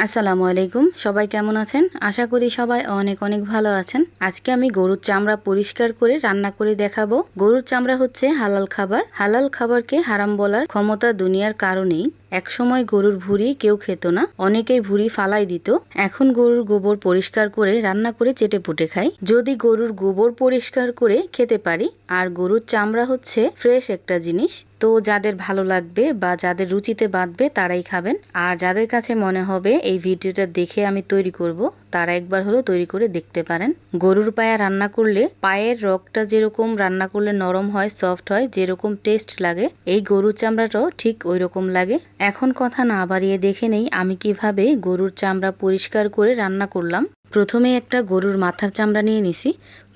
আসসালামু আলাইকুম। সবাই কেমন আছেন? আশা করি সবাই অনেক অনেক ভালো আছেন। আজকে আমি গরুর চামড়া পরিষ্কার করে রান্না করে দেখাবো। গরুর চামড়া হচ্ছে হালাল খাবার। হালাল খাবারকে হারাম বলার ক্ষমতা দুনিয়ার কারণেই। একসময় গরুর ভুঁড়ি কেউ খেত না, অনেকেই ভুঁড়ি ফালাই দিত। এখন গরুর গোবর পরিষ্কার করে রান্না করে চেটে পুটে খাই। যদি গরুর গোবর পরিষ্কার করে খেতে পারি, আর গরুর চামড়া হচ্ছে ফ্রেশ একটা জিনিস, তো যাদের ভালো লাগবে বা যাদের রুচিতে বাঁধবে তারাই খাবেন। আর যাদের কাছে মনে হবে এই ভিডিওটা দেখে আমি তৈরি করব, তারা একবার হলো তৈরি করে দেখতে পারেন। গরুর পায়া রান্না করলে পায়ের রগটা যেরকম রান্না করলে নরম হয়, সফট হয়, যেরকম টেস্ট লাগে, এই গরুর চামড়াটাও ঠিক ওই রকম লাগে। এখন কথা না বাড়িয়ে দেখে নেই আমি কিভাবে গরুর চামড়া পরিষ্কার করে রান্না করলাম। প্রথমে একটা গরুর মাথার চামড়া নিয়ে নিছি।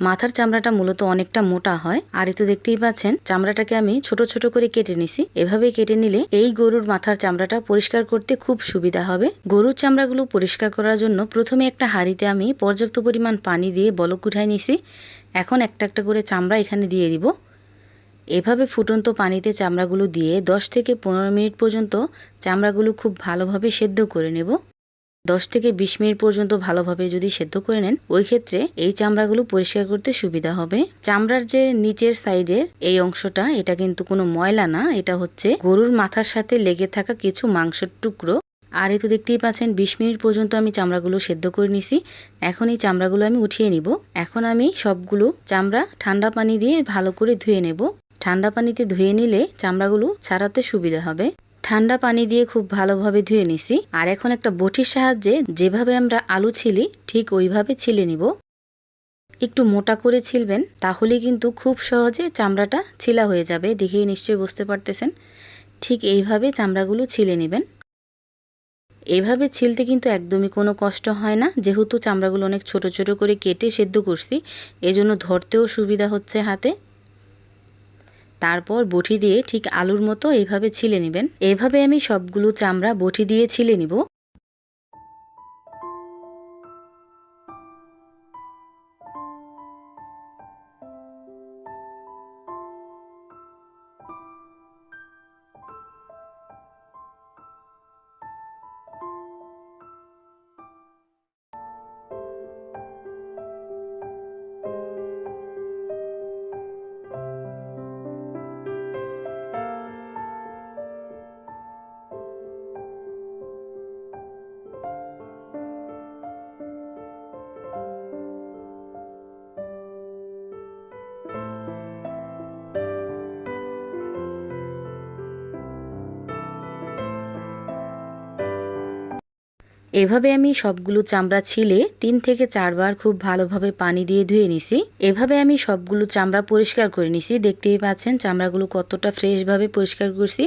মাথার চামড়াটা মূলত অনেকটা মোটা হয়, আর এ তো দেখতেই পাচ্ছেন চামড়াটাকে আমি ছোট ছোট করে কেটে নিছি। এভাবে কেটে নিলে এই গরুর মাথার চামড়াটা পরিষ্কার করতে খুব সুবিধা হবে। গরুর চামড়াগুলো পরিষ্কার করার জন্য প্রথমে একটা হাঁড়িতে আমি পর্যাপ্ত পরিমাণ পানি দিয়ে বলক উঠাই নিছি। এখন একটা একটা করে চামড়া এখানে দিয়ে দিব। এভাবে ফুটন্ত পানিতে চামড়াগুলো দিয়ে 10 থেকে 15 মিনিট পর্যন্ত চামড়াগুলো খুব ভালোভাবে সেদ্ধ করে নেব। 10 থেকে 20 মিনিট পর্যন্ত ভালোভাবে যদি সেদ্ধ করে নেন, ওই ক্ষেত্রে এই চামড়াগুলো পরিষ্কার করতে সুবিধা হবে। চামড়ার যে নিচের সাইডের এই অংশটা, এটা কিন্তু কোনো ময়লা না, এটা হচ্ছে গরুর মাথার সাথে লেগে থাকা কিছু মাংসের টুকরো। আর এই তো দেখতেই পাচ্ছেন 20 মিনিট পর্যন্ত আমি চামড়াগুলো সেদ্ধ করে নিছি। এখন এই চামড়াগুলো আমি উঠিয়ে নিব। এখন আমি সবগুলো চামড়া ঠান্ডা পানি দিয়ে ভালো করে ধুয়ে নেব। ঠান্ডা পানিতে ধুয়ে নিলে চামড়াগুলো ছাড়াতে সুবিধা হবে। ঠান্ডা পানি দিয়ে খুব ভালোভাবে ধুয়ে নিছি। আর এখন একটা বটির সাহায্যে যেভাবে আমরা আলু ছিলি ঠিক ওইভাবে ছিলে নিব। একটু মোটা করে ছিলবেন, তাহলে কিন্তু খুব সহজে চামড়াটা ছিলা হয়ে যাবে। দেখেই নিশ্চয়ই বুঝতে পারতেছেন। ঠিক এইভাবে চামড়াগুলো ছিলে নেবেন। এইভাবে ছিলতে কিন্তু একদমই কোনো কষ্ট হয় না, যেহেতু চামড়াগুলো অনেক ছোট ছোট করে কেটে সেদ্ধ করছি, এজন্য ধরতেও সুবিধা হচ্ছে হাতে। তারপর বটি দিয়ে ঠিক আলুর মতো এইভাবে ছিলে নেবেন। এইভাবে আমি সবগুলো চামড়া বটি দিয়ে ছিলে নিব। এভাবে আমি সবগুলো চামড়া ছিলে 3 থেকে 4 বার খুব ভালোভাবে পানি দিয়ে ধুয়ে নিছি। এভাবে আমি সবগুলো চামড়া পরিষ্কার করে নিছি। দেখতেই পাচ্ছেন চামড়াগুলো কতটা ফ্রেশভাবে পরিষ্কার করছি।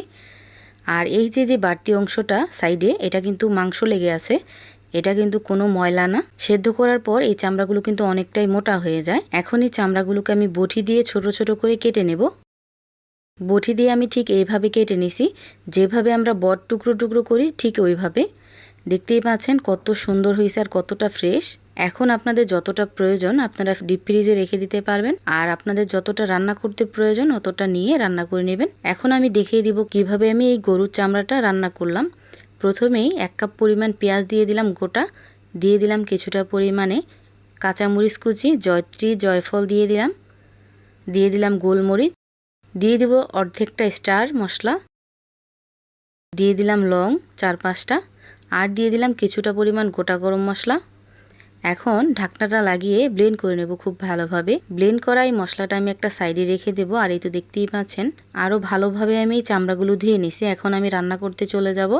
আর এই যে বাড়তি অংশটা সাইডে, এটা কিন্তু মাংস লেগে আছে, এটা কিন্তু কোনো ময়লা না। সেদ্ধ করার পর এই চামড়াগুলো কিন্তু অনেকটাই মোটা হয়ে যায়। এখন এই চামড়াগুলোকে আমি বটি দিয়ে ছোট ছোট করে কেটে নেব। বটি দিয়ে আমি ঠিক এইভাবে কেটে নিছি, যেভাবে আমরা বট টুকরো টুকরো করি ঠিক ওইভাবে। দেখতেই পাচ্ছেন কত সুন্দর হয়েছে আর কতটা ফ্রেশ। এখন আপনাদের যতটা প্রয়োজন আপনারা ডিপ ফ্রিজে রেখে দিতে পারবেন, আর আপনাদের যতটা রান্না করতে প্রয়োজন অতটা নিয়ে রান্না করে নেবেন। এখন আমি দেখিয়ে দিব কিভাবে আমি এই গরুর চামড়াটা রান্না করলাম। প্রথমেই 1 কাপ পরিমাণ পেঁয়াজ দিয়ে দিলাম গোটা, দিয়ে দিলাম কিছুটা পরিমাণে কাঁচামরিচ কুচি, জয়ত্রী জয়ফল দিয়ে দিলাম গোলমরিচ, দিয়ে দিব অর্ধেকটা স্টার মশলা, দিয়ে দিলাম লং 4-5টা, আর দিয়ে দিলাম কিছুটা পরিমাণ গোটা গরম মশলা। এখন ঢাকনাটা লাগিয়ে ব্লেন্ড করে নেব খুব ভালোভাবে। ব্লেন্ড করা এই মশলাটা আমি একটা সাইডে রেখে দেব। আর এই তো দেখতেই পাচ্ছেন আরও ভালোভাবে আমি এই চামড়াগুলো ধুয়ে নিছি। এখন আমি রান্না করতে চলে যাব।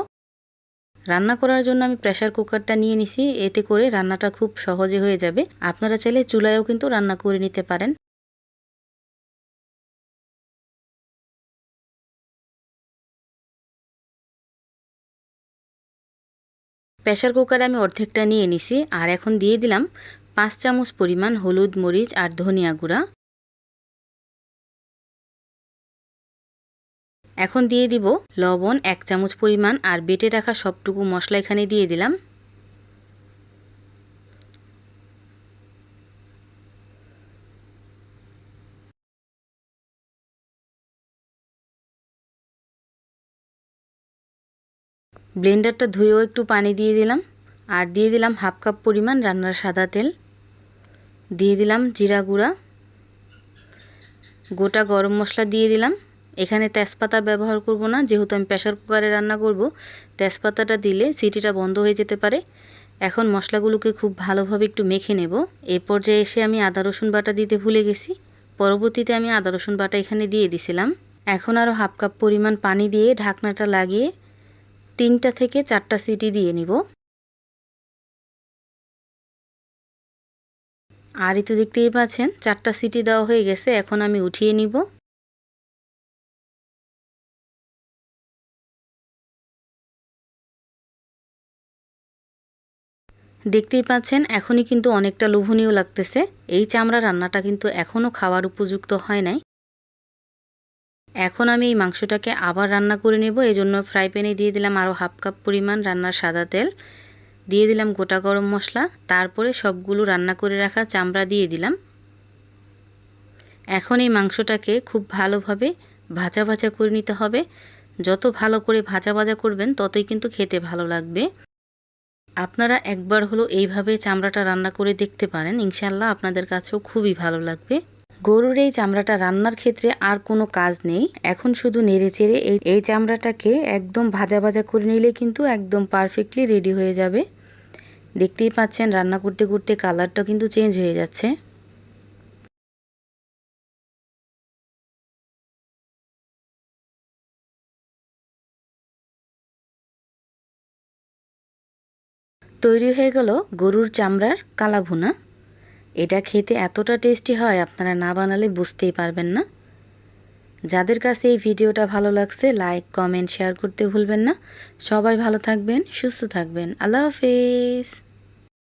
রান্না করার জন্য আমি প্রেসার কুকারটা নিয়ে নিছি, এতে করে রান্নাটা খুব সহজে হয়ে যাবে। আপনারা চাইলে চুলায়ও কিন্তু রান্না করে নিতে পারেন। প্রেসার কুকারে আমি অর্ধেকটা নিয়ে নিছি। আর এখন দিয়ে দিলাম 5 চামচ পরিমাণ হলুদ, মরিচ আর ধনিয়া গুঁড়া। এখন দিয়ে দিব লবণ 1 চামচ পরিমাণ, আর বেটে রাখা সবটুকু মশলা এখানে দিয়ে দিলাম। ব্লেন্ডারটা ধুয়েও একটু পানি দিয়ে দিলাম। আর দিয়ে দিলাম হাফ কাপ পরিমাণ রান্নার সাদা তেল, দিয়ে দিলাম জিরা গুঁড়া, গোটা গরম মশলা দিয়ে দিলাম। এখানে তেজপাতা ব্যবহার করব না, যেহেতু আমি প্রেসার কুকারে রান্না করব। তেজপাতাটা দিলে সিটিটা বন্ধ হয়ে যেতে পারে। এখন মশলাগুলোকে খুব ভালোভাবে একটু মেখে নেব। এই পর্যায়ে এসে আমি আদা রসুন বাটা দিতে ভুলে গেছি। পরবর্তীতে আমি আদা রসুন বাটা এখানে দিয়ে দিছিলাম। এখন আরও হাফ কাপ পরিমাণ পানি দিয়ে ঢাকনাটা লাগিয়ে 3টা থেকে 4টা সিটি দিয়ে নিব। আর এই তো দেখতেই পাচ্ছেন 4টা সিটি দেওয়া হয়ে গেছে। এখন আমি উঠিয়ে নিব। দেখতেই পাচ্ছেন এখনই কিন্তু অনেকটা লোভনীয় লাগতেছে। এই চামড়া রান্নাটা কিন্তু এখনও খাওয়ার উপযুক্ত হয় নাই। এখন আমি এই মাংসটাকে আবার রান্না করে নেব। এজন্য ফ্রাই প্যানে দিয়ে দিলাম আরও হাফ কাপ পরিমাণ রান্নার সাদা তেল, দিয়ে দিলাম গোটা গরম মশলা, তারপরে সবগুলো রান্না করে রাখা চামড়া দিয়ে দিলাম। এখন এই মাংসটাকে খুব ভালোভাবে ভাজা ভাজা করে নিতে হবে। যত ভালো করে ভাজা ভাজা করবেন ততই কিন্তু খেতে ভালো লাগবে। আপনারা একবার হলো এইভাবে চামড়াটা রান্না করে দেখতে পারেন, ইনশাআল্লাহ আপনাদের কাছেও খুবই ভালো লাগবে। গরুর এই চামড়াটা রান্নার ক্ষেত্রে আর কোনো কাজ নেই। এখন শুধু নেড়ে চেড়ে এই চামড়াটাকে একদম ভাজা ভাজা করে নিলে কিন্তু একদম পারফেক্টলি রেডি হয়ে যাবে। দেখতেই পাচ্ছেন রান্না করতে করতে কালারটা কিন্তু চেঞ্জ হয়ে যাচ্ছে। তৈরি হয়ে গেল গরুর চামড়ার কালা ভুনা। এটা খেতে এতটা টেস্টি হয় আপনারা না বানালে বুঝতেই পারবেন না। যাদের কাছে এই ভিডিওটা ভালো লাগছে লাইক কমেন্ট শেয়ার করতে ভুলবেন না। সবাই ভালো থাকবেন, সুস্থ থাকবেন। আল্লাহ হাফেজ।